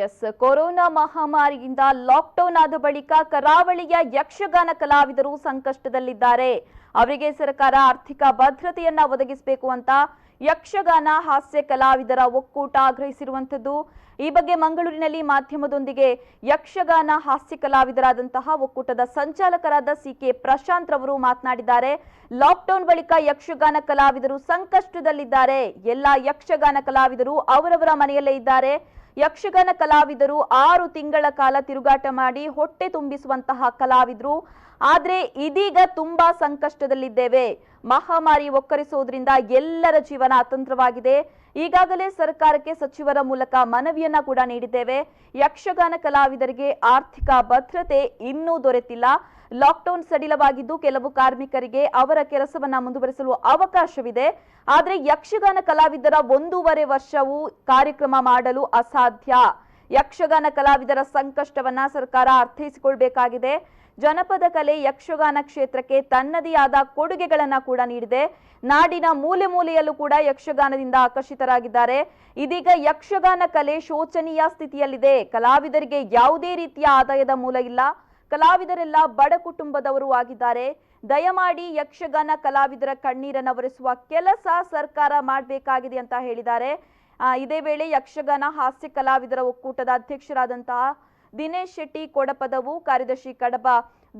S, corona ಮಹಾಮಾರಿಯಿಂದ lockdown ಆದ ಬಳಿಕ ಕರಾವಳಿಯ ಯಕ್ಷಗಾನ ಕಲಾವಿದರು ಸಂಕಷ್ಟದಲ್ಲಿದ್ದಾರೆ. ಅವರಿಗೆ ಸರ್ಕಾರ ಆರ್ಥಿಕ ಭದ್ರತೆಯನ್ನ ಒದಗಿಸಬೇಕು ಅಂತ ಯಕ್ಷಗಾನ ಹಾಸ್ಯ ಕಲಾವಿದರ ಒಕ್ಕೂಟ ಆಗ್ರಹಿಸಿರುವಂತದ್ದು. ಈ ಬಗ್ಗೆ ಮಂಗಳೂರಿನಲ್ಲಿ ಮಾಧ್ಯಮದೊಂದಿಗೆ ಯಕ್ಷಗಾನ ಹಾಸ್ಯ ಕಲಾವಿದರಾದಂತಹ ಒಕ್ಕೂಟದ ಸಂಚಾಲಕರಾದ ಸಿಕೆ ಪ್ರಶಾಂತ್ ರವರು ಮಾತನಾಡಿದ್ದಾರೆ. ಲಾಕ್ಡೌನ್ ಬಳಿಕ ಯಕ್ಷಗಾನ ಕಲಾವಿದರು ಸಂಕಷ್ಟದಲ್ಲಿದ್ದಾರೆ. ಎಲ್ಲ ಯಕ್ಷಗಾನ ಕಲಾವಿದರು ಅವರವರ ಮನೆಯಲ್ಲೇ ಇದ್ದಾರೆ. ಯಕ್ಷಗಾನ ಕಲಾವಿದರು 6 ತಿಂಗಳ ಕಾಲ ತಿರುಗಾಟ ಮಾಡಿ ಹೊಟ್ಟೆ ತುಂಬಿಸುವಂತಹ ಕಲಾವಿದರು. ಆದ್ರೆ ಇದೀಗ ತುಂಬಾ ಸಂಕಷ್ಟದಲ್ಲಿದ್ದೇವೆ. ಮಹಾಮಾರಿ ಒಕ್ಕರಿಸುವುದರಿಂದ ಎಲ್ಲರ ಜೀವನ ಅತಂತ್ರವಾಗಿದೆ. ಈಗಾಗಲೇ ಸರ್ಕಾರಕ್ಕೆ ಸಚಿವರ ಮೂಲಕ ಮನವಿಯನ್ನ ಕೂಡ ನೀಡಿದ್ದೇವೆ. ಯಕ್ಷಗಾನ ಕಲಾವಿದರಿಗೆ ಆರ್ಥಿಕ ಭದ್ರತೆ ಇನ್ನೂ ದೊರೆತಿಲ್ಲ. ಲಾಕ್ಡೌನ್ ಸಡಿಲವಾಗಿದ್ದು ಕೆಲವು ಕಾರ್ಮಿಕರಿಗೆ ಅವರ ಕೆಲಸವನ್ನ ಮುಂದುವರಿಸಲು ಅವಕಾಶವಿದೆ. ಆದ್ರೆ ಯಕ್ಷಗಾನ ಕಲಾವಿದರ 1.5 ವರ್ಷವೂ ಕಾರ್ಯಕ್ರಮ ಮಾಡಲು ಅಸಾಧ್ಯ. ಯಕ್ಷಗಾನ ಕಲಾವಿದರ ಸಂಕಷ್ಟವನ್ನ ಸರ್ಕಾರ ಅರ್ಥೈಸಿಕೊಳ್ಬೇಕಾಗಿದೆ. ಜನಪದ ಕಲೆ ಯಕ್ಷಗಾನ ಕ್ಷೇತ್ರಕ್ಕೆ ತನ್ನದೇ ಆದ ಕೊಡುಗೆಗಳನ್ನ ಕೂಡ ನೀಡಿದೆ. ನಾಡಿನ ಮೂಲೆ ಮೂಲೆಯಲ್ಲೂ ಕೂಡ ಯಕ್ಷಗಾನದಿಂದ ಆಕರ್ಷಿತರಾಗಿದ್ದಾರೆ. ಇದೀಗ ಯಕ್ಷಗಾನ ಕಲೆ ಶೋಚನೀಯ ಸ್ಥಿತಿಯಲ್ಲಿದೆ. ಕಲಾವಿದರಿಗೆ ಯಾವುದೇ ರೀತಿಯ ಆದಾಯದ ಮೂಲ ಇಲ್ಲ. ಕಲಾವಿದರೆಲ್ಲ ಬಡ ಕುಟುಂಬದವರು ಆಗಿದ್ದಾರೆ. ದಯಮಾಡಿ ಯಕ್ಷಗಾನ ಕಲಾವಿದರ ಕಣ್ಣೀರನ್ನು ಒರೆಸುವ ಕೆಲಸ ಸರ್ಕಾರ ಮಾಡಬೇಕಾಗಿದೆ ಅಂತ ಹೇಳಿದ್ದಾರೆ. ಇದೇ ವೇಳೆ ಯಕ್ಷಗಾನ ಹಾಸ್ಯ ಕಲಾವಿದರ ಒಕ್ಕೂಟದ ಅಧ್ಯಕ್ಷರಾದಂತಹ ದಿನೇಶ್ ಶೆಟ್ಟಿ ಕೊಡಪದವು, ಕಾರ್ಯದರ್ಶಿ ಕಡಬ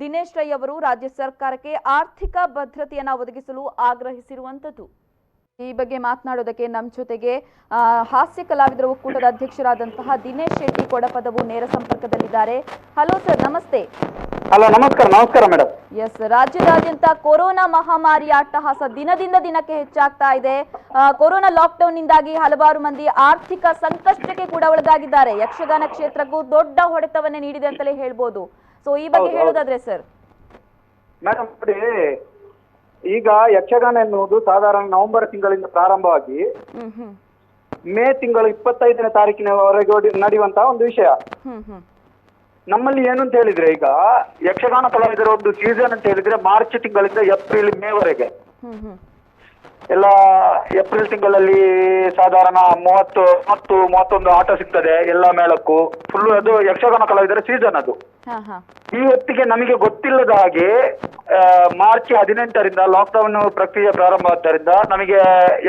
ದಿನೇಶ್ ರೈ ಅವರು ರಾಜ್ಯ ಸರ್ಕಾರಕ್ಕೆ ಆರ್ಥಿಕ ಭದ್ರತೆಯನ್ನ ಒದಗಿಸಲು ಆಗ್ರಹಿಸಿರುವಂತದ್ದು. ಈ ಬಗ್ಗೆ ಮಾತನಾಡೋದಕ್ಕೆ ನಮ್ಮ ಜೊತೆಗೆ ಹಾಸ್ಯ ಕಲಾವಿದರ ಒಕ್ಕೂಟದ ಅಧ್ಯಕ್ಷರಾದಂತಹ ದಿನೇಶ್ ಶೆಟ್ಟಿ ಕೊಡಪದವು ನೇರ ಸಂಪರ್ಕದಲ್ಲಿದ್ದಾರೆ. ಹಲೋ ಸರ್, ನಮಸ್ತೆ. ಹಲೋ, ನಮಸ್ಕಾರ ಮೇಡಮ್. ಎಸ್, ರಾಜ್ಯದಾದ್ಯಂತ ಕೊರೋನಾ ಮಹಾಮಾರಿ ಅಟ್ಟಹಾಸ ದಿನದಿಂದ ದಿನಕ್ಕೆ ಹೆಚ್ಚಾಗ್ತಾ ಇದೆ. ಕೊರೋನಾ ಲಾಕ್ಡೌನ್ ನಿಂದಾಗಿ ಹಲವಾರು ಮಂದಿ ಆರ್ಥಿಕ ಸಂಕಷ್ಟಕ್ಕೆ ಕೂಡ ಒಳಗಾಗಿದ್ದಾರೆ. ಯಕ್ಷಗಾನ ಕ್ಷೇತ್ರಕ್ಕೂ ದೊಡ್ಡ ಹೊಡೆತವನ್ನೇ ನೀಡಿದೆ ಅಂತಲೇ ಹೇಳ್ಬೋದು. ಸೊ ಈ ಬಗ್ಗೆ ಹೇಳೋದಾದ್ರೆ ಸರ್. ಮೇಡಮ್, ಈಗ ಯಕ್ಷಗಾನ ಎನ್ನುವುದು ಸಾಧಾರಣ ನವೆಂಬರ್ ತಿಂಗಳಿಂದ ಪ್ರಾರಂಭವಾಗಿ ಮೇ ತಿಂಗಳು 25ನೇ ತಾರೀಕಿನವರೆಗೆ ನಡೆಯುವಂತಹ ಒಂದು ವಿಷಯ. ನಮ್ಮಲ್ಲಿ ಏನು ಅಂತ ಹೇಳಿದ್ರೆ, ಈಗ ಯಕ್ಷಗಾನ ಕಲಾವಿದರ ಒಂದು ಸೀಸನ್ ಅಂತ ಹೇಳಿದ್ರೆ ಮಾರ್ಚ್ ತಿಂಗಳಿಂದ ಏಪ್ರಿಲ್ ಮೇವರೆಗೆ. ಎಲ್ಲ ಏಪ್ರಿಲ್ ತಿಂಗಳಲ್ಲಿ ಸಾಧಾರಣ 31 ಆಟ ಸಿಗ್ತದೆ ಎಲ್ಲ ಮೇಳಕ್ಕೂ. ಫುಲ್ ಅದು ಯಕ್ಷಗಾನ ಕಲಾವಿದರ ಸೀಸನ್ ಅದು. ಈ ಹೊತ್ತಿಗೆ ನಮಗೆ ಗೊತ್ತಿಲ್ಲದ ಹಾಗೆ ಮಾರ್ಚ್ 18ರಿಂದ ಲಾಕ್ಡೌನ್ ಪ್ರಕ್ರಿಯೆ ಪ್ರಾರಂಭ ಆದ್ದರಿಂದ ನಮಗೆ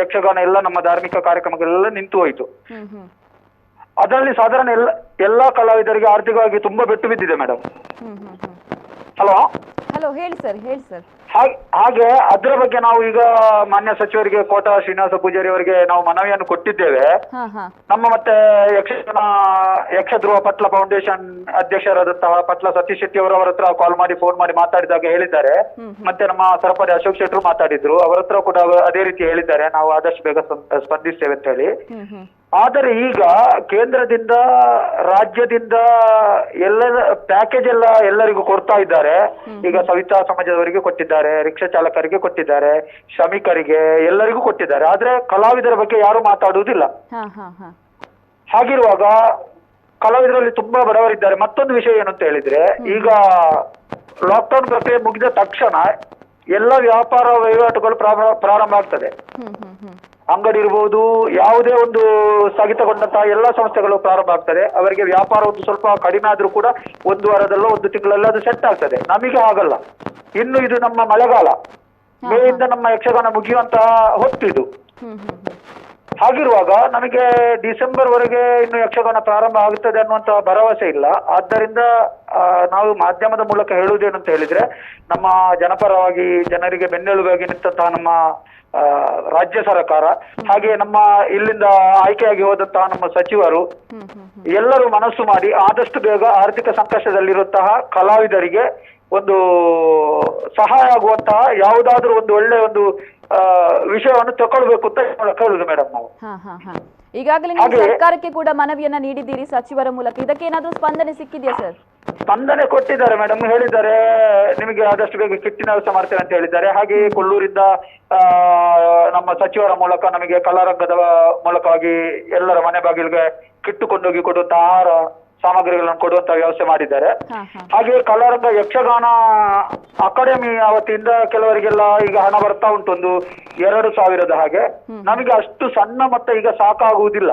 ಯಕ್ಷಗಾನ ಎಲ್ಲ ನಮ್ಮ ಧಾರ್ಮಿಕ ಕಾರ್ಯಕ್ರಮಗಳೆಲ್ಲ ನಿಂತು ಹೋಯಿತು. ಅದರಲ್ಲಿ ಸಾಧಾರಣ ಎಲ್ಲಾ ಕಲಾವಿದರಿಗೆ ಆರ್ಥಿಕವಾಗಿ ತುಂಬಾ ಪೆಟ್ಟು ಬಿದ್ದಿದೆ ಮೇಡಮ್. ಹಲೋ, ಹೇಳಿ ಸರ್. ಹಾಗೆ ಅದರ ಬಗ್ಗೆ ನಾವು ಈಗ ಮಾನ್ಯ ಸಚಿವರಿಗೆ ಕೋಟ ಶ್ರೀನಿವಾಸ ಪೂಜಾರಿ ಅವರಿಗೆ ನಾವು ಮನವಿಯನ್ನು ಕೊಟ್ಟಿದ್ದೇವೆ. ನಮ್ಮ ಮತ್ತೆ ಯಕ್ಷಧ್ರುವ ಪಟ್ಲ ಫೌಂಡೇಶನ್ ಅಧ್ಯಕ್ಷರಾದಂತಹ ಪಟ್ಲ ಸತೀಶ್ ಶೆಟ್ಟಿ ಅವರ ಹತ್ರ ಫೋನ್ ಮಾಡಿ ಮಾತಾಡಿದಾಗ ಹೇಳಿದ್ದಾರೆ. ಮತ್ತೆ ನಮ್ಮ ಸರಪಳಿ ಅಶೋಕ್ ಶೆಟ್ಟರು ಮಾತಾಡಿದ್ರು, ಅವರ ಹತ್ರ ಕೂಡ ಅದೇ ರೀತಿ ಹೇಳಿದ್ದಾರೆ, ನಾವು ಆದಷ್ಟು ಬೇಗ ಸ್ಪಂದಿಸ್ತೇವೆ ಅಂತ ಹೇಳಿ. ಆದರೆ ಈಗ ಕೇಂದ್ರದಿಂದ ರಾಜ್ಯದಿಂದ ಪ್ಯಾಕೇಜ್ ಎಲ್ಲ ಎಲ್ಲರಿಗೂ ಕೊಡ್ತಾ ಇದ್ದಾರೆ. ಈಗ ಸವಿತಾ ಸಮಾಜದವರಿಗೆ ಕೊಟ್ಟಿದ್ದಾರೆ, ರಿಕ್ಷಾ ಚಾಲಕರಿಗೆ ಕೊಟ್ಟಿದ್ದಾರೆ, ಶ್ರಮಿಕರಿಗೆ ಎಲ್ಲರಿಗೂ ಕೊಟ್ಟಿದ್ದಾರೆ. ಆದ್ರೆ ಕಲಾವಿದರ ಬಗ್ಗೆ ಯಾರು ಮಾತಾಡುವುದಿಲ್ಲ. ಹಾಗಿರುವಾಗ ಕಲಾವಿದರಲ್ಲಿ ತುಂಬಾ ಬಡವರಿದ್ದಾರೆ. ಮತ್ತೊಂದು ವಿಷಯ ಏನು ಅಂತ ಹೇಳಿದ್ರೆ, ಈಗ ಲಾಕ್ಡೌನ್ ಪ್ರಕ್ರಿಯೆ ಮುಗಿದ ತಕ್ಷಣ ಎಲ್ಲ ವ್ಯಾಪಾರ ವಹಿವಾಟುಗಳು ಪ್ರಾರಂಭ ಆಗ್ತದೆ. ಅಂಗಡಿ ಇರ್ಬೋದು, ಯಾವುದೇ ಒಂದು ಸ್ಥಗಿತಗೊಂಡಂತಹ ಎಲ್ಲ ಸಂಸ್ಥೆಗಳು ಪ್ರಾರಂಭ ಆಗ್ತದೆ. ಅವರಿಗೆ ವ್ಯಾಪಾರ ಒಂದು ಸ್ವಲ್ಪ ಕಡಿಮೆ ಆದ್ರೂ ಕೂಡ 1 ವಾರದಲ್ಲೋ 1 ತಿಂಗಳಲ್ಲೋ ಅದು ಸೆಟ್ ಆಗ್ತದೆ. ನಮಗೆ ಆಗಲ್ಲ. ಇನ್ನು ಇದು ನಮ್ಮ ಮಳೆಗಾಲ, ಮೇಯಿಂದ ನಮ್ಮ ಯಕ್ಷಗಾನ ಮುಗಿಯುವಂತಹ ಹೊತ್ತಿದು. ಹಾಗಿರುವಾಗ ನಮಗೆ ಡಿಸೆಂಬರ್ ವರೆಗೆ ಇನ್ನು ಯಕ್ಷಗಾನ ಪ್ರಾರಂಭ ಆಗುತ್ತದೆ ಅನ್ನುವಂತಹ ಭರವಸೆ ಇಲ್ಲ. ಆದ್ದರಿಂದ ನಾವು ಮಾಧ್ಯಮದ ಮೂಲಕ ಹೇಳುವುದೇನು ಅಂತ ಹೇಳಿದ್ರೆ, ನಮ್ಮ ಜನಪರವಾಗಿ ಜನರಿಗೆ ಬೆನ್ನೆಲುಬಾಗಿ ನಿಂತಹ ನಮ್ಮ ರಾಜ್ಯ ಸರ್ಕಾರ, ಹಾಗೆ ನಮ್ಮ ಇಲ್ಲಿಂದ ಆಯ್ಕೆಯಾಗಿ ಹೋದಂತಹ ನಮ್ಮ ಸಚಿವರು ಎಲ್ಲರೂ ಮನಸ್ಸು ಮಾಡಿ ಆದಷ್ಟು ಬೇಗ ಆರ್ಥಿಕ ಸಂಕಷ್ಟದಲ್ಲಿರುವಂತಹ ಕಲಾವಿದರಿಗೆ ಒಂದು ಸಹಾಯ ಆಗುವಂತಹ ಯಾವುದಾದ್ರೂ ಒಂದು ಒಳ್ಳೆ ಒಂದು ವಿಷಯವನ್ನು ತಗೊಳ್ಬೇಕು ಅಂತ ಕೇಳುದು ಮೇಡಮ್ ನಾವು. ಈಗಾಗಲೇ ಸರ್ಕಾರಕ್ಕೆ ಕೂಡ ಮನವಿಯನ್ನ ನೀಡಿದ್ದೀರಿ ಸಚಿವರ ಮೂಲಕ. ಇದಕ್ಕೆ ಏನಾದ್ರೂ ಸ್ಪಂದನೆ ಸಿಕ್ಕಿದೆಯಾ ಸರ್? ಸ್ಪಂದನೆ ಕೊಟ್ಟಿದ್ದಾರೆ ಮೇಡಮ್, ಹೇಳಿದ್ದಾರೆ ನಿಮಗೆ ಆದಷ್ಟು ಬೇಗ ಕಿಟ್ಟಿನ ವ್ಯವಸ್ಥೆ ಮಾಡ್ತೇವೆ ಅಂತ ಹೇಳಿದ್ದಾರೆ. ಹಾಗೆ ಕೊಲ್ಲೂರಿಂದ ನಮ್ಮ ಸಚಿವರ ಮೂಲಕ ನಮಗೆ ಕಲಾರಂಗದ ಮೂಲಕವಾಗಿ ಎಲ್ಲರ ಮನೆ ಬಾಗಿಲಿಗೆ ಕಿಟ್ಟು ಕೊಂಡೋಗಿ ಕೊಡುವಂತ ಆಹಾರ ಸಾಮಗ್ರಿಗಳನ್ನು ಕೊಡುವಂತ ವ್ಯವಸ್ಥೆ ಮಾಡಿದ್ದಾರೆ. ಹಾಗೆ ಕಲಾರಂಗ ಯಕ್ಷಗಾನ ಅಕಾಡೆಮಿ ವತಿಯಿಂದ ಕೆಲವರಿಗೆಲ್ಲ ಈಗ ಹಣ ಬರ್ತಾ ಉಂಟು, ಒಂದು 2,000 ಹಾಗೆ. ನಮಗೆ ಅಷ್ಟು ಸಣ್ಣ ಮೊತ್ತ ಈಗ ಸಾಕಾಗುವುದಿಲ್ಲ.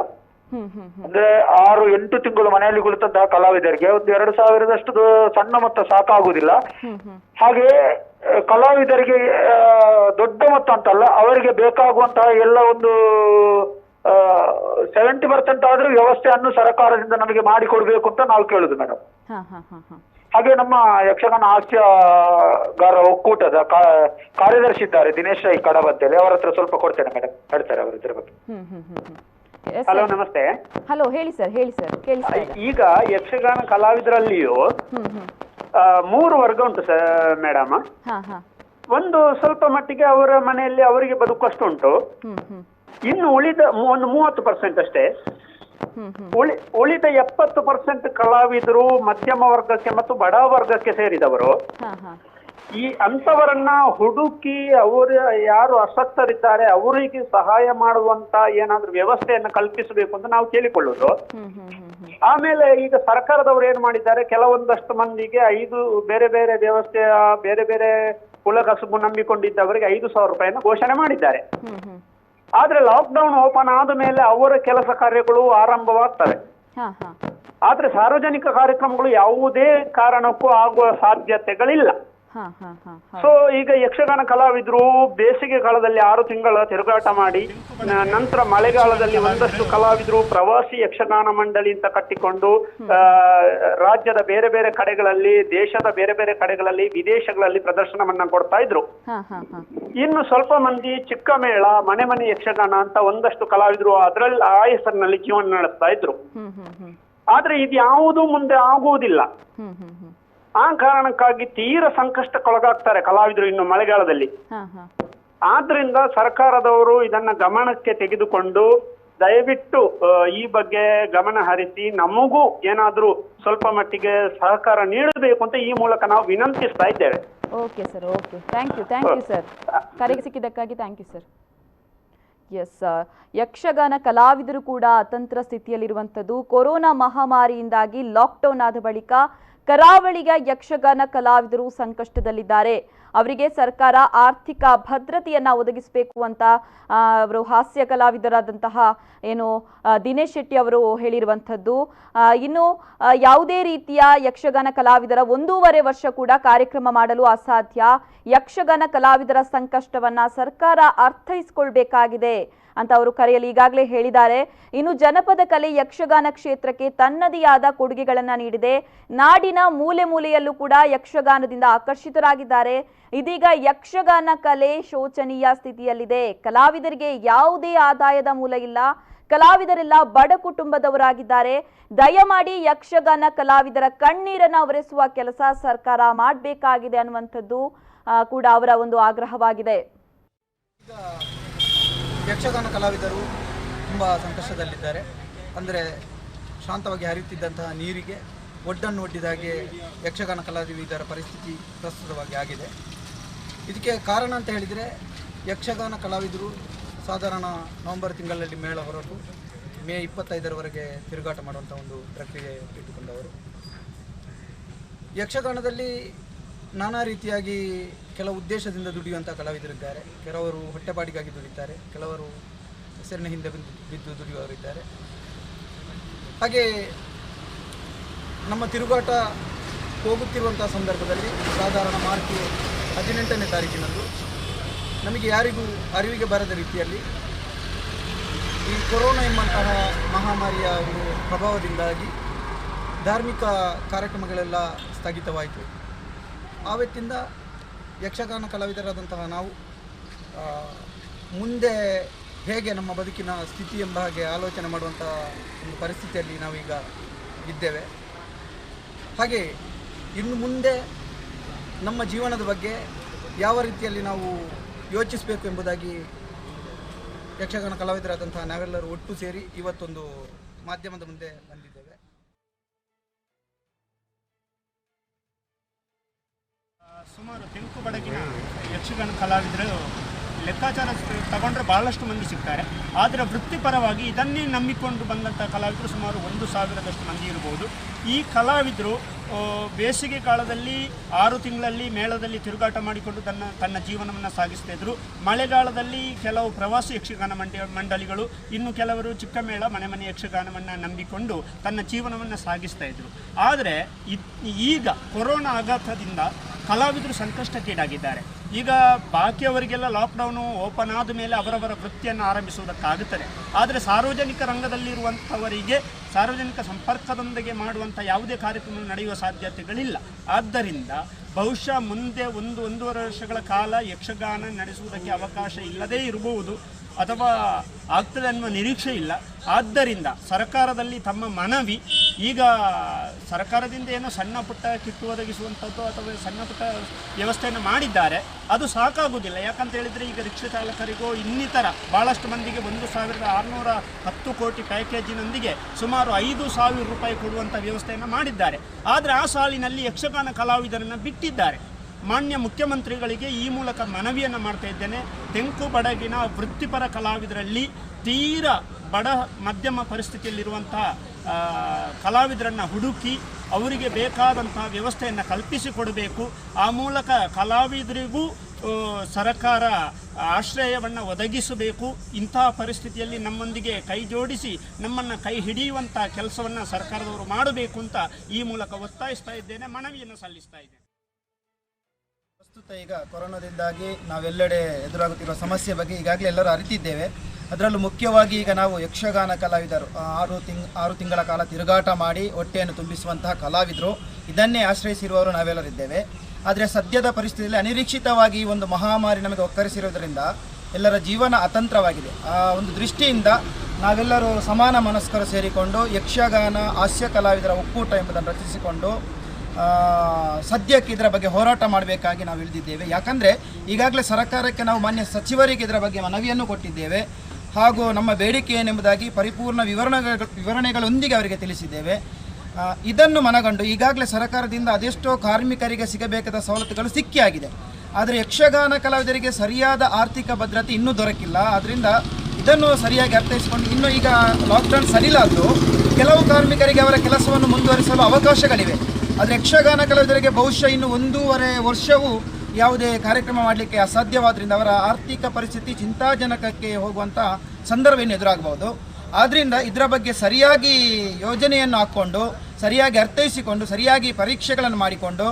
ಅಂದ್ರೆ 6-8 ತಿಂಗಳು ಮನೆಯಲ್ಲಿ ಕುಳಿತಂತಹ ಕಲಾವಿದರಿಗೆ ಒಂದು 2,000ದಷ್ಟು ಸಣ್ಣ ಮೊತ್ತ ಸಾಕಾಗುವುದಿಲ್ಲ. ಹಾಗೆ ಕಲಾವಿದರಿಗೆ ದೊಡ್ಡ ಮೊತ್ತ ಅಂತಲ್ಲ, ಅವರಿಗೆ ಬೇಕಾಗುವಂತಹ ಎಲ್ಲ ಒಂದು 70% ಆದ್ರೂ ವ್ಯವಸ್ಥೆಯನ್ನು ಸರ್ಕಾರದಿಂದ ನಮಗೆ ಮಾಡಿಕೊಡ್ಬೇಕು ಅಂತ ನಾವು ಕೇಳುದು ಮೇಡಮ್. ಹಾಗೆ ನಮ್ಮ ಯಕ್ಷಗಾನ ಹಾಸ್ಯಗಾರ ಒಕ್ಕೂಟದ ಕಾರ್ಯದರ್ಶಿ ಇದ್ದಾರೆ ದಿನೇಶ್ ರೈ ಕಡಬ ಅಂತೇಳಿ, ಅವರ ಹತ್ರ ಸ್ವಲ್ಪ ಕೊಡ್ತೇನೆ ಮೇಡಮ್, ಹೇಳ್ತಾರೆ ಅವರು ಇದ್ರ ಬಗ್ಗೆ. ಹಲೋ, ನಮಸ್ತೆ. ಹಲೋ, ಹೇಳಿ ಸರ್. ಈಗ ಯಕ್ಷಗಾನ ಕಲಾವಿದರಲ್ಲಿಯೂ 3 ವರ್ಗ ಉಂಟು ಸರ್ ಮೇಡಮ್. ಒಂದು ಸ್ವಲ್ಪ ಮಟ್ಟಿಗೆ ಅವರ ಮನೆಯಲ್ಲಿ ಅವರಿಗೆ ಬದುಕಷ್ಟು ಉಂಟು. ಇನ್ನು ಉಳಿದ ಒಂದು 30% ಅಷ್ಟೇ. ಉಳಿದ 70% ಕಲಾವಿದರು ಮಧ್ಯಮ ವರ್ಗಕ್ಕೆ ಮತ್ತು ಬಡ ವರ್ಗಕ್ಕೆ ಸೇರಿದವರು. ಈ ಅಂತವರನ್ನ ಹುಡುಕಿ ಅವರು ಯಾರು ಅಸಕ್ತರಿದ್ದಾರೆ ಅವರಿಗೆ ಸಹಾಯ ಮಾಡುವಂತ ಏನಾದ್ರೂ ವ್ಯವಸ್ಥೆಯನ್ನು ಕಲ್ಪಿಸಬೇಕು ಅಂತ ನಾವು ಕೇಳಿಕೊಳ್ಳುವುದು. ಆಮೇಲೆ ಈಗ ಸರ್ಕಾರದವರು ಏನ್ ಮಾಡಿದ್ದಾರೆ, ಕೆಲವೊಂದಷ್ಟು ಮಂದಿಗೆ 5 ಬೇರೆ ಬೇರೆ ವ್ಯವಸ್ಥೆಯ ಬೇರೆ ಬೇರೆ ಕುಲಕಸುಬು ನಂಬಿಕೊಂಡಿದ್ದವರಿಗೆ 5,000 ರೂಪಾಯಿಯನ್ನು ಘೋಷಣೆ ಮಾಡಿದ್ದಾರೆ. ಆದ್ರೆ ಲಾಕ್ಡೌನ್ ಓಪನ್ ಆದ ಮೇಲೆ ಅವರ ಕೆಲಸ ಕಾರ್ಯಗಳು ಆರಂಭವಾಗ್ತವೆ. ಆದ್ರೆ ಸಾರ್ವಜನಿಕ ಕಾರ್ಯಕ್ರಮಗಳು ಯಾವುದೇ ಕಾರಣಕ್ಕೂ ಆಗುವ ಸಾಧ್ಯತೆಗಳಿಲ್ಲ. ಸೊ ಈಗ ಯಕ್ಷಗಾನ ಕಲಾವಿದರು ಬೇಸಿಗೆ ಕಾಲದಲ್ಲಿ 6 ತಿಂಗಳ ತಿರುಗಾಟ ಮಾಡಿ, ನಂತರ ಮಳೆಗಾಲದಲ್ಲಿ ಒಂದಷ್ಟು ಕಲಾವಿದರು ಪ್ರವಾಸಿ ಯಕ್ಷಗಾನ ಮಂಡಳಿ ಅಂತ ಕಟ್ಟಿಕೊಂಡು ರಾಜ್ಯದ ಬೇರೆ ಬೇರೆ ಕಡೆಗಳಲ್ಲಿ, ದೇಶದ ಬೇರೆ ಬೇರೆ ಕಡೆಗಳಲ್ಲಿ, ವಿದೇಶಗಳಲ್ಲಿ ಪ್ರದರ್ಶನವನ್ನ ಕೊಡ್ತಾ ಇದ್ರು. ಇನ್ನು ಸ್ವಲ್ಪ ಮಂದಿ ಚಿಕ್ಕ ಮೇಳ, ಮನೆ ಮನೆ ಯಕ್ಷಗಾನ ಅಂತ ಒಂದಷ್ಟು ಕಲಾವಿದರು ಅದರಲ್ಲಿ ಆ ಹೆಸರಿನಲ್ಲಿ ಜೀವನ ನಡೆಸ್ತಾ ಇದ್ರು. ಆದ್ರೆ ಇದು ಯಾವುದೂ ಮುಂದೆ ಆಗುವುದಿಲ್ಲ. ಆ ಕಾರಣಕ್ಕಾಗಿ ತೀರ ಸಂಕಷ್ಟಕ್ಕೊಳಗಾಗ್ತಾರೆ ಕಲಾವಿದರು ಇನ್ನು ಮಳೆಗಾಲದಲ್ಲಿ. ಆದ್ರಿಂದ ಸರ್ಕಾರದವರು ಇದನ್ನ ಗಮನಕ್ಕೆ ತೆಗೆದುಕೊಂಡು ದಯವಿಟ್ಟು ಈ ಬಗ್ಗೆ ಗಮನ ಹರಿಸಿ ನಮಗೂ ಏನಾದ್ರೂ ಸ್ವಲ್ಪ ಮಟ್ಟಿಗೆ ಸಹಕಾರ ನೀಡಬೇಕು ಅಂತ ಈ ಮೂಲಕ ನಾವು ವಿನಂತಿಸ್ತಾ ಇದ್ದೇವೆ. Okay sir, okay, thank you sir. ಕರೆಗೆ ಸಿಕ್ಕಿದ್ದಕ್ಕಾಗಿ thank you sir. Yes, Yakshagana ಕಲಾವಿದರು ಕೂಡ ಅತಂತ್ರ ಸ್ಥಿತಿಯಲ್ಲಿರುವಂಥದ್ದು. ಕೊರೋನಾ ಮಹಾಮಾರಿಯಿಂದಾಗಿ ಲಾಕ್ಡೌನ್ ಆದ ಬಳಿಕ ಕರಾವಳಿಯ ಯಕ್ಷಗಾನ ಕಲಾವಿದರು ಸಂಕಷ್ಟದಲ್ಲಿದ್ದಾರೆ. ಅವರಿಗೆ ಸರ್ಕಾರ ಆರ್ಥಿಕ ಭದ್ರತೆಯನ್ನ ಒದಗಿಸಬೇಕು ಅಂತ ಅವರು ಹಾಸ್ಯ ಕಲಾವಿದರಾದಂತಹ ದಿನೇಶ್ ಶೆಟ್ಟಿ ಅವರು ಹೇಳಿರುವಂಥದ್ದು. ಇನ್ನು ಯಾವುದೇ ರೀತಿಯ ಯಕ್ಷಗಾನ ಕಲಾವಿದರ 1.5 ವರ್ಷ ಕೂಡ ಕಾರ್ಯಕ್ರಮ ಮಾಡಲು ಅಸಾಧ್ಯ. ಯಕ್ಷಗಾನ ಕಲಾವಿದರ ಸಂಕಷ್ಟವನ್ನ ಸರ್ಕಾರ ಅರ್ಥೈಸಿಕೊಳ್ಬೇಕಾಗಿದೆ ಅಂತ ಅವರು ಕರೆಯಲ್ಲಿ ಈಗಾಗಲೇ ಹೇಳಿದ್ದಾರೆ. ಇನ್ನು ಜನಪದ ಕಲೆ ಯಕ್ಷಗಾನ ಕ್ಷೇತ್ರಕ್ಕೆ ತನ್ನದೇ ಆದ ಕೊಡುಗೆಗಳನ್ನ ನೀಡಿದೆ. ನಾಡಿನ ಮೂಲೆ ಮೂಲೆಯಲ್ಲೂ ಕೂಡ ಯಕ್ಷಗಾನದಿಂದ ಆಕರ್ಷಿತರಾಗಿದ್ದಾರೆ. ಇದೀಗ ಯಕ್ಷಗಾನ ಕಲೆ ಶೋಚನೀಯ ಸ್ಥಿತಿಯಲ್ಲಿದೆ. ಕಲಾವಿದರಿಗೆ ಯಾವುದೇ ಆದಾಯದ ಮೂಲ ಇಲ್ಲ. ಕಲಾವಿದರೆಲ್ಲ ಬಡ ಕುಟುಂಬದವರಾಗಿದ್ದಾರೆ. ದಯಮಾಡಿ ಯಕ್ಷಗಾನ ಕಲಾವಿದರ ಕಣ್ಣೀರನ್ನು ಒರೆಸುವ ಕೆಲಸ ಸರ್ಕಾರ ಮಾಡಬೇಕಾಗಿದೆ ಅನ್ನುವಂಥದ್ದು ಕೂಡ ಅವರ ಒಂದು ಆಗ್ರಹವಾಗಿದೆ. ಯಕ್ಷಗಾನ ಕಲಾವಿದರು ತುಂಬ ಸಂಕಷ್ಟದಲ್ಲಿದ್ದಾರೆ. ಅಂದರೆ ಶಾಂತವಾಗಿ ಹರಿಯುತ್ತಿದ್ದಂತಹ ನೀರಿಗೆ ಒಡ್ಡನ್ನು ಒಡ್ಡಿದ ಹಾಗೆ ಯಕ್ಷಗಾನ ಕಲಾವಿದರ ಪರಿಸ್ಥಿತಿ ಪ್ರಸ್ತುತವಾಗಿ ಆಗಿದೆ. ಇದಕ್ಕೆ ಕಾರಣ ಅಂತ ಹೇಳಿದರೆ, ಯಕ್ಷಗಾನ ಕಲಾವಿದರು ಸಾಧಾರಣ ನವೆಂಬರ್ ತಿಂಗಳಲ್ಲಿ ಮೇಳ ಹೊರಟು ಮೇ 25ರವರೆಗೆ ತಿರುಗಾಟ ಮಾಡುವಂಥ ಒಂದು ಪ್ರಕ್ರಿಯೆ ಇಟ್ಟುಕೊಂಡವರು. ಯಕ್ಷಗಾನದಲ್ಲಿ ನಾನಾ ರೀತಿಯಾಗಿ ಕೆಲವು ಉದ್ದೇಶದಿಂದ ದುಡಿಯುವಂಥ ಕಲಾವಿದರಿದ್ದಾರೆ. ಕೆಲವರು ಹೊಟ್ಟೆಪಾಡಿಗಾಗಿ ದುಡಿತಾರೆ, ಕೆಲವರು ಹೆಸರಿನ ಹಿಂದೆ ಬಿದ್ದು ದುಡಿಯುವವರಿದ್ದಾರೆ. ಹಾಗೆ ನಮ್ಮ ತಿರುಗಾಟ ಹೋಗುತ್ತಿರುವಂಥ ಸಂದರ್ಭದಲ್ಲಿ ಸಾಧಾರಣ ಮಾರ್ಚ್ 18ನೇ ತಾರೀಕಿನಂದು ನಮಗೆ ಯಾರಿಗೂ ಅರಿವಿಗೆ ಬರದ ರೀತಿಯಲ್ಲಿ ಈ ಕೊರೋನಾ ಎಂಬಂತಹ ಮಹಾಮಾರಿಯ ಒಂದು ಪ್ರಭಾವದಿಂದಾಗಿ ಧಾರ್ಮಿಕ ಕಾರ್ಯಕ್ರಮಗಳೆಲ್ಲ ಸ್ಥಗಿತವಾಯಿತು. ಆವತ್ತಿಂದ ಯಕ್ಷಗಾನ ಕಲಾವಿದರಾದಂತಹ ನಾವು ಮುಂದೆ ಹೇಗೆ ನಮ್ಮ ಬದುಕಿನ ಸ್ಥಿತಿ ಎಂಬ ಹಾಗೆ ಆಲೋಚನೆ ಮಾಡುವಂಥ ಒಂದು ಪರಿಸ್ಥಿತಿಯಲ್ಲಿ ನಾವೀಗ ಇದ್ದೇವೆ. ಹಾಗೆ ಇನ್ನು ಮುಂದೆ ನಮ್ಮ ಜೀವನದ ಬಗ್ಗೆ ಯಾವ ರೀತಿಯಲ್ಲಿ ನಾವು ಯೋಚಿಸಬೇಕು ಎಂಬುದಾಗಿ ಯಕ್ಷಗಾನ ಕಲಾವಿದರಾದಂತಹ ನಾವೆಲ್ಲರೂ ಒಟ್ಟು ಸೇರಿ ಇವತ್ತೊಂದು ಮಾಧ್ಯಮದ ಮುಂದೆ ಬಂದಿದ್ದೇವೆ. ಸುಮಾರು ತೆಂಕು ಬಡಗಿನ ಯಕ್ಷಗಾನ ಕಲಾವಿದರು ಲೆಕ್ಕಾಚಾರ ತಗೊಂಡ್ರೆ ಬಹಳಷ್ಟು ಮಂದಿ ಸಿಗ್ತಾರೆ. ಆದರೆ ವೃತ್ತಿಪರವಾಗಿ ಇದನ್ನೇ ನಂಬಿಕೊಂಡು ಬಂದಂಥ ಕಲಾವಿದರು ಸುಮಾರು 1,000ದಷ್ಟು ಮಂದಿ ಇರ್ಬೋದು. ಈ ಕಲಾವಿದರು ಬೇಸಿಗೆ ಕಾಲದಲ್ಲಿ 6 ತಿಂಗಳಲ್ಲಿ ಮೇಳದಲ್ಲಿ ತಿರುಗಾಟ ಮಾಡಿಕೊಂಡು ತನ್ನ ಜೀವನವನ್ನು ಸಾಗಿಸ್ತಾ ಇದ್ರು. ಮಳೆಗಾಲದಲ್ಲಿ ಕೆಲವು ಪ್ರವಾಸಿ ಯಕ್ಷಗಾನ ಮಂಡಳಿಗಳು, ಇನ್ನು ಕೆಲವರು ಚಿಕ್ಕ ಮೇಳ ಮನೆ ಮನೆ ಯಕ್ಷಗಾನವನ್ನು ನಂಬಿಕೊಂಡು ತನ್ನ ಜೀವನವನ್ನು ಸಾಗಿಸ್ತಾ ಇದ್ರು. ಆದರೆ ಈಗ ಕೊರೋನಾ ಆಘಾತದಿಂದ ಕಲಾವಿದರು ಸಂಕಷ್ಟಕ್ಕೀಡಾಗಿದ್ದಾರೆ. ಈಗ ಬಾಕಿಯವರಿಗೆಲ್ಲ ಲಾಕ್ಡೌನು ಓಪನ್ ಆದ ಮೇಲೆ ಅವರವರ ವೃತ್ತಿಯನ್ನು ಆರಂಭಿಸುವುದಕ್ಕಾಗುತ್ತದೆ. ಆದರೆ ಸಾರ್ವಜನಿಕ ರಂಗದಲ್ಲಿರುವಂಥವರಿಗೆ ಸಾರ್ವಜನಿಕ ಸಂಪರ್ಕದೊಂದಿಗೆ ಮಾಡುವಂಥ ಯಾವುದೇ ಕಾರ್ಯಕ್ರಮ ನಡೆಯುವ ಸಾಧ್ಯತೆಗಳಿಲ್ಲ. ಆದ್ದರಿಂದ ಬಹುಶಃ ಮುಂದೆ 1-1.5 ವರ್ಷಗಳ ಕಾಲ ಯಕ್ಷಗಾನ ನಡೆಸುವುದಕ್ಕೆ ಅವಕಾಶ ಇಲ್ಲದೇ ಇರಬಹುದು ಅಥವಾ ಆಗ್ತದೆ ಅನ್ನುವ ನಿರೀಕ್ಷೆ ಇಲ್ಲ. ಆದ್ದರಿಂದ ಸರ್ಕಾರದಲ್ಲಿ ತಮ್ಮ ಮನವಿ, ಈಗ ಸರ್ಕಾರದಿಂದ ಏನೋ ಸಣ್ಣ ಪುಟ್ಟ ಕಿಟ್ಟು ಒದಗಿಸುವಂಥದ್ದು ಅಥವಾ ಸಣ್ಣ ಪುಟ್ಟ ವ್ಯವಸ್ಥೆಯನ್ನು ಮಾಡಿದ್ದಾರೆ, ಅದು ಸಾಕಾಗುವುದಿಲ್ಲ. ಯಾಕಂತ ಹೇಳಿದರೆ ಈಗ ರಿಕ್ಷಾ ಚಾಲಕರಿಗೂ ಇನ್ನಿತರ ಭಾಳಷ್ಟು ಮಂದಿಗೆ 1,610 ಕೋಟಿ ಪ್ಯಾಕೇಜಿನೊಂದಿಗೆ ಸುಮಾರು 5,000 ರೂಪಾಯಿ ಕೊಡುವಂಥ ವ್ಯವಸ್ಥೆಯನ್ನು ಮಾಡಿದ್ದಾರೆ. ಆದರೆ ಆ ಸಾಲಿನಲ್ಲಿ ಯಕ್ಷಗಾನ ಕಲಾವಿದರನ್ನು ಬಿಟ್ಟಿದ್ದಾರೆ. ಮಾನ್ಯ ಮುಖ್ಯಮಂತ್ರಿಗಳಿಗೆ ಈ ಮೂಲಕ ಮನವಿಯನ್ನು ಮಾಡ್ತಾ ಇದ್ದೇನೆ. ತೆಂಕು ಬಡಗಿನ ವೃತ್ತಿಪರ ಕಲಾವಿದರಲ್ಲಿ ತೀರಾ ಬಡ ಮಧ್ಯಮ ಪರಿಸ್ಥಿತಿಯಲ್ಲಿರುವಂತಹ ಕಲಾವಿದರನ್ನು ಹುಡುಕಿ ಅವರಿಗೆ ಬೇಕಾದಂತಹ ವ್ಯವಸ್ಥೆಯನ್ನು ಕಲ್ಪಿಸಿಕೊಡಬೇಕು. ಆ ಮೂಲಕ ಕಲಾವಿದರಿಗೂ ಸರ್ಕಾರ ಆಶ್ರಯವನ್ನು ಒದಗಿಸಬೇಕು. ಇಂತಹ ಪರಿಸ್ಥಿತಿಯಲ್ಲಿ ನಮ್ಮೊಂದಿಗೆ ಕೈ ಜೋಡಿಸಿ ನಮ್ಮನ್ನು ಕೈ ಹಿಡಿಯುವಂಥ ಕೆಲಸವನ್ನು ಸರ್ಕಾರದವರು ಮಾಡಬೇಕು ಅಂತ ಈ ಮೂಲಕ ಒತ್ತಾಯಿಸ್ತಾ ಇದ್ದೇನೆ, ಮನವಿಯನ್ನು ಸಲ್ಲಿಸ್ತಾ ಇದ್ದೇನೆ. ಪ್ರಸ್ತುತ ಈಗ ಕೊರೋನಾದಿಂದಾಗಿ ನಾವೆಲ್ಲೆಡೆ ಎದುರಾಗುತ್ತಿರುವ ಸಮಸ್ಯೆ ಬಗ್ಗೆ ಈಗಾಗಲೇ ಎಲ್ಲರೂ ಅರಿತಿದ್ದೇವೆ. ಅದರಲ್ಲೂ ಮುಖ್ಯವಾಗಿ ಈಗ ನಾವು ಯಕ್ಷಗಾನ ಕಲಾವಿದರು 6 ತಿಂಗಳ ಕಾಲ ತಿರುಗಾಟ ಮಾಡಿ ಹೊಟ್ಟೆಯನ್ನು ತುಂಬಿಸುವಂತಹ ಕಲಾವಿದರು, ಇದನ್ನೇ ಆಶ್ರಯಿಸಿರುವವರು ನಾವೆಲ್ಲರಿದ್ದೇವೆ. ಆದರೆ ಸದ್ಯದ ಪರಿಸ್ಥಿತಿಯಲ್ಲಿ ಅನಿರೀಕ್ಷಿತವಾಗಿ ಈ ಒಂದು ಮಹಾಮಾರಿ ನಮಗೆ ಒಕ್ಕರಿಸಿರುವುದರಿಂದ ಎಲ್ಲರ ಜೀವನ ಅತಂತ್ರವಾಗಿದೆ. ಆ ಒಂದು ದೃಷ್ಟಿಯಿಂದ ನಾವೆಲ್ಲರೂ ಸಮಾನ ಮನಸ್ಕರು ಸೇರಿಕೊಂಡು ಯಕ್ಷಗಾನ ಹಾಸ್ಯ ಕಲಾವಿದರ ಒಕ್ಕೂಟ ಎಂಬುದನ್ನು ರಚಿಸಿಕೊಂಡು ಸದ್ಯಕ್ಕೆ ಇದರ ಬಗ್ಗೆ ಹೋರಾಟ ಮಾಡಬೇಕಾಗಿ ನಾವು ಇಳಿದಿದ್ದೇವೆ. ಯಾಕಂದರೆ ಈಗಾಗಲೇ ಸರ್ಕಾರಕ್ಕೆ ನಾವು ಮಾನ್ಯ ಸಚಿವರಿಗೆ ಇದರ ಬಗ್ಗೆ ಮನವಿಯನ್ನು ಕೊಟ್ಟಿದ್ದೇವೆ. ಹಾಗೂ ನಮ್ಮ ಬೇಡಿಕೆ ಏನೆಂಬುದಾಗಿ ಪರಿಪೂರ್ಣ ವಿವರಣೆಗಳೊಂದಿಗೆ ಅವರಿಗೆ ತಿಳಿಸಿದ್ದೇವೆ. ಇದನ್ನು ಮನಗಂಡು ಈಗಾಗಲೇ ಸರ್ಕಾರದಿಂದ ಅದೆಷ್ಟೋ ಕಾರ್ಮಿಕರಿಗೆ ಸಿಗಬೇಕಾದ ಸವಲತ್ತುಗಳು ಸಿಕ್ಕಿಯಾಗಿದೆ. ಆದರೆ ಯಕ್ಷಗಾನ ಕಲಾವಿದರಿಗೆ ಸರಿಯಾದ ಆರ್ಥಿಕ ಭದ್ರತೆ ಇನ್ನೂ ದೊರಕಿಲ್ಲ. ಆದ್ದರಿಂದ ಇದನ್ನು ಸರಿಯಾಗಿ ಅರ್ಥೈಸಿಕೊಂಡು ಇನ್ನು ಈಗ ಲಾಕ್ಡೌನ್ ಸಡಿಲಾದರೂ ಕೆಲವು ಕಾರ್ಮಿಕರಿಗೆ ಅವರ ಕೆಲಸವನ್ನು ಮುಂದುವರಿಸಲು ಅವಕಾಶಗಳಿವೆ. ಆದರೆ ಯಕ್ಷಗಾನ ಕಲಾವಿದರಿಗೆ ಬಹುಶಃ ಇನ್ನು 1.5 ವರ್ಷವೂ ಯಾವುದೇ ಕಾರ್ಯಕ್ರಮ ಮಾಡಲಿಕ್ಕೆ ಅಸಾಧ್ಯವಾದ್ದರಿಂದ ಅವರ ಆರ್ಥಿಕ ಪರಿಸ್ಥಿತಿ ಚಿಂತಾಜನಕಕ್ಕೆ ಹೋಗುವಂಥ ಸಂದರ್ಭ ಇನ್ನು ಎದುರಾಗಬಹುದು. ಆದ್ದರಿಂದ ಇದರ ಬಗ್ಗೆ ಸರಿಯಾಗಿ ಯೋಜನೆಯನ್ನು ಹಾಕ್ಕೊಂಡು ಸರಿಯಾಗಿ ಅರ್ಥೈಸಿಕೊಂಡು ಸರಿಯಾಗಿ ಪರೀಕ್ಷೆಗಳನ್ನು ಮಾಡಿಕೊಂಡು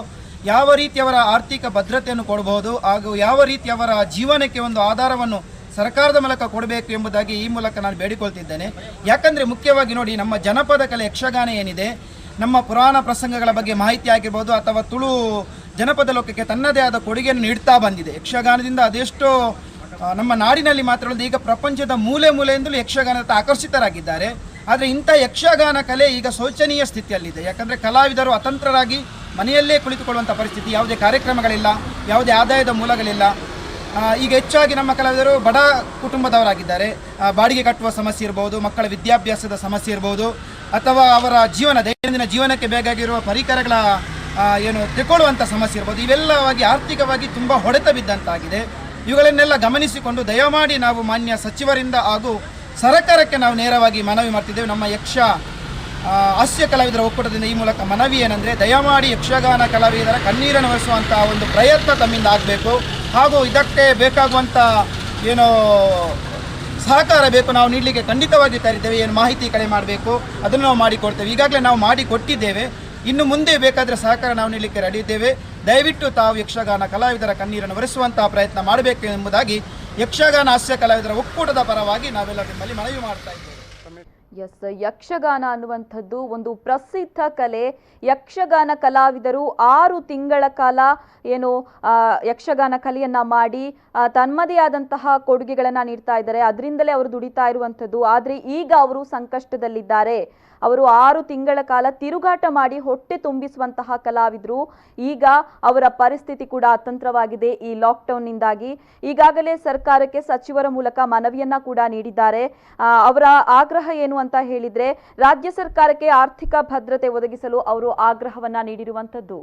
ಯಾವ ರೀತಿ ಅವರ ಆರ್ಥಿಕ ಭದ್ರತೆಯನ್ನು ಕೊಡಬಹುದು ಹಾಗೂ ಯಾವ ರೀತಿ ಅವರ ಜೀವನಕ್ಕೆ ಒಂದು ಆಧಾರವನ್ನು ಸರ್ಕಾರದ ಮೂಲಕ ಕೊಡಬೇಕು ಎಂಬುದಾಗಿ ಈ ಮೂಲಕ ನಾನು ಬೇಡಿಕೊಳ್ತಿದ್ದೇನೆ. ಯಾಕಂದರೆ ಮುಖ್ಯವಾಗಿ ನೋಡಿ, ನಮ್ಮ ಜನಪದ ಕಲೆ ಯಕ್ಷಗಾನ ಏನಿದೆ, ನಮ್ಮ ಪುರಾಣ ಪ್ರಸಂಗಗಳ ಬಗ್ಗೆ ಮಾಹಿತಿ ಆಗಿರ್ಬೋದು ಅಥವಾ ತುಳು ಜನಪದ ಲೋಕಕ್ಕೆ ತನ್ನದೇ ಆದ ಕೊಡುಗೆಯನ್ನು ನೀಡ್ತಾ ಬಂದಿದೆ. ಯಕ್ಷಗಾನದಿಂದ ಅದೆಷ್ಟೋ ನಮ್ಮ ನಾಡಿನಲ್ಲಿ ಮಾತ್ರ ಅಲ್ಲದೆ ಈಗ ಪ್ರಪಂಚದ ಮೂಲೆ ಮೂಲೆಯಿಂದಲೂ ಯಕ್ಷಗಾನದ ಆಕರ್ಷಿತರಾಗಿದ್ದಾರೆ. ಆದರೆ ಇಂಥ ಯಕ್ಷಗಾನ ಕಲೆ ಈಗ ಶೋಚನೀಯ ಸ್ಥಿತಿಯಲ್ಲಿದೆ. ಯಾಕಂದರೆ ಕಲಾವಿದರು ಅತಂತ್ರರಾಗಿ ಮನೆಯಲ್ಲೇ ಕುಳಿತುಕೊಳ್ಳುವಂಥ ಪರಿಸ್ಥಿತಿ, ಯಾವುದೇ ಕಾರ್ಯಕ್ರಮಗಳಿಲ್ಲ, ಯಾವುದೇ ಆದಾಯದ ಮೂಲಗಳಿಲ್ಲ. ಈಗ ಹೆಚ್ಚಾಗಿ ನಮ್ಮ ಕಲಾವಿದರು ಬಡ ಕುಟುಂಬದವರಾಗಿದ್ದಾರೆ. ಬಾಡಿಗೆ ಕಟ್ಟುವ ಸಮಸ್ಯೆ ಇರ್ಬೋದು, ಮಕ್ಕಳ ವಿದ್ಯಾಭ್ಯಾಸದ ಸಮಸ್ಯೆ ಇರ್ಬೋದು, ಅಥವಾ ಅವರ ದೈನಂದಿನ ಜೀವನಕ್ಕೆ ಬೇಕಾಗಿರುವ ಪರಿಕರಗಳ ತೆಗೊಳ್ಳುವಂಥ ಸಮಸ್ಯೆ ಇರ್ಬೋದು. ಇವೆಲ್ಲವಾಗಿ ಆರ್ಥಿಕವಾಗಿ ತುಂಬ ಹೊಡೆತ ಬಿದ್ದಂತಾಗಿದೆ. ಇವುಗಳನ್ನೆಲ್ಲ ಗಮನಿಸಿಕೊಂಡು ದಯಮಾಡಿ ನಾವು ಮಾನ್ಯ ಸಚಿವರಿಂದ ಹಾಗೂ ಸರ್ಕಾರಕ್ಕೆ ನಾವು ನೇರವಾಗಿ ಮನವಿ ಮಾಡ್ತಿದ್ದೇವೆ. ನಮ್ಮ ಹಾಸ್ಯ ಕಲಾವಿದರ ಒಕ್ಕೂಟದಿಂದ ಈ ಮೂಲಕ ಮನವಿ ಏನಂದರೆ, ದಯಮಾಡಿ ಯಕ್ಷಗಾನ ಕಲಾವಿದರ ಕಣ್ಣೀರನ್ನು ಒರೆಸುವಂಥ ಒಂದು ಪ್ರಯತ್ನ ತಮ್ಮಿಂದ ಆಗಬೇಕು. ಹಾಗೂ ಇದಕ್ಕೆ ಬೇಕಾಗುವಂಥ ಸಹಕಾರ ಬೇಕು, ನಾವು ನೀಡಲಿಕ್ಕೆ ಖಂಡಿತವಾಗಿ ತರಿದ್ದೇವೆ. ಏನು ಮಾಹಿತಿ ಕಡೆ ಮಾಡಬೇಕು ಅದನ್ನು ನಾವು ಮಾಡಿಕೊಡ್ತೇವೆ. ಈಗಾಗಲೇ ನಾವು ಮಾಡಿಕೊಟ್ಟಿದ್ದೇವೆ. ಇನ್ನು ಮುಂದೆ ಬೇಕಾದರೆ ಸಹಕಾರ ನಾವು ನೀಡಲಿಕ್ಕೆ ರೆಡಿ ಇದ್ದೇವೆ. ದಯವಿಟ್ಟು ತಾವು ಯಕ್ಷಗಾನ ಕಲಾವಿದರ ಕಣ್ಣೀರನ್ನು ಒರೆಸುವಂತಹ ಪ್ರಯತ್ನ ಮಾಡಬೇಕು ಎಂಬುದಾಗಿ ಯಕ್ಷಗಾನ ಹಾಸ್ಯ ಕಲಾವಿದರ ಒಕ್ಕೂಟದ ಪರವಾಗಿ ನಾವೆಲ್ಲ ನಿಮ್ಮಲ್ಲಿ ಮನವಿ ಮಾಡ್ತಾ ಇದ್ದೇವೆ. ಎಸ್, ಯಕ್ಷಗಾನ ಅನ್ನುವಂಥದ್ದು ಒಂದು ಪ್ರಸಿದ್ಧ ಕಲೆ. ಯಕ್ಷಗಾನ ಕಲಾವಿದರು 6 ತಿಂಗಳ ಕಾಲ ಯಕ್ಷಗಾನ ಕಲೆಯನ್ನ ಮಾಡಿ ತಮ್ಮದೇ ಆದಂತಹ ಕೊಡುಗೆಗಳನ್ನ ನೀಡ್ತಾ ಇದ್ದಾರೆ. ಅದರಿಂದಲೇ ಅವರು ದುಡಿತಾ ಇರುವಂಥದ್ದು. ಆದರೆ ಈಗ ಅವರು ಸಂಕಷ್ಟದಲ್ಲಿದ್ದಾರೆ. ಅವರು 6 ತಿಂಗಳ ಕಾಲ ತಿರುಗಾಟ ಮಾಡಿ ಹೊಟ್ಟೆ ತುಂಬಿಸುವಂತಹ ಕಲಾವಿದರು. ಈಗ ಅವರ ಪರಿಸ್ಥಿತಿ ಕೂಡ ಅತಂತ್ರವಾಗಿದೆ ಈ ಲಾಕ್ಡೌನ್ನಿಂದಾಗಿ. ಈಗಾಗಲೇ ಸರ್ಕಾರಕ್ಕೆ ಸಚಿವರ ಮೂಲಕ ಮನವಿಯನ್ನ ಕೂಡ ನೀಡಿದ್ದಾರೆ. ಅವರ ಆಗ್ರಹ ಏನು ಅಂತ ಹೇಳಿದ್ರೆ, ರಾಜ್ಯ ಸರ್ಕಾರಕ್ಕೆ ಆರ್ಥಿಕ ಭದ್ರತೆ ಒದಗಿಸಲು ಅವರು ಆಗ್ರಹವನ್ನ ನೀಡಿರುವಂಥದ್ದು.